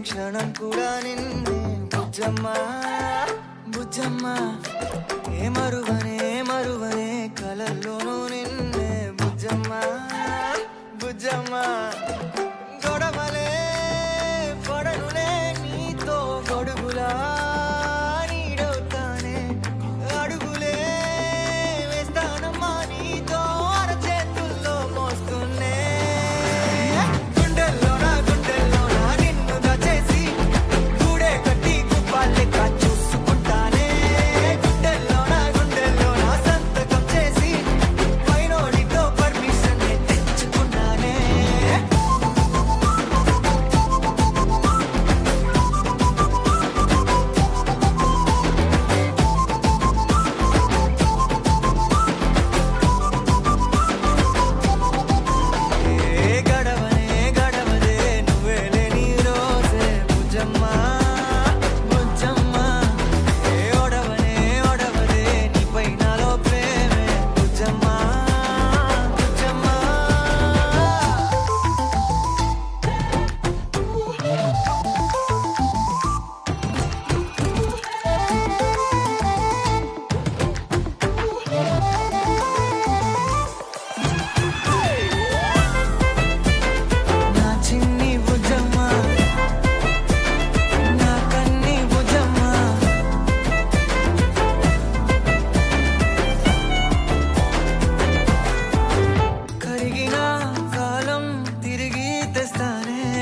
క్షణం కూడా నిన్నే బుజ్జమ్మా బుజ్జమ్మా ఏ మరువనే కలల్లోనూ నిన్నే బుజ్జమ్మా బుజ్జమ్మా గొడవలే పడనులే నీతో గొడుగులా నీడవుతానే అడుగులే వేస్తానమ్మా నీతో అరచేతుల్లో మోస్తున్నే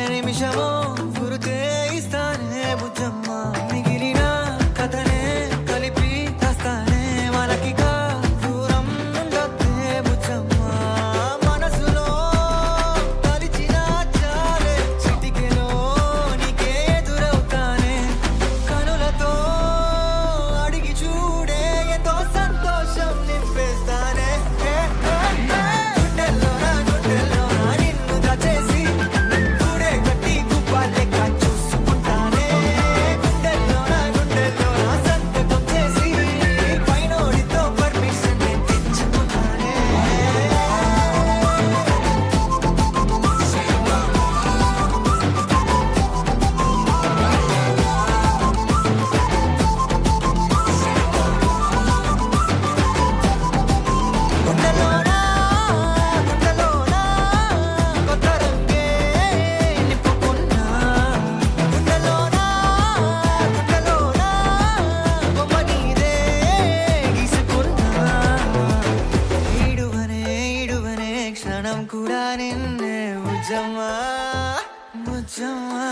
నిమిషమో గురుతే ఇస్తానే బుజ్జమ్మా మిగిలిన కథనే కలిపి తెస్తానే మనకిగా దూరం ఉండొద్దే బుజ్జమ్మా మనసులో తలిచిన చాలే చిటికెలో నీకే ఎదురవుతానే కనులతో అడిగి చూడే ఎంతో సంతోషం నింపేస్తానే గుండెల్లోనా నిన్ను దాచేసి క్షణం కూడా నిన్నే బుజ్జమ్మా బుజ్జమ్మా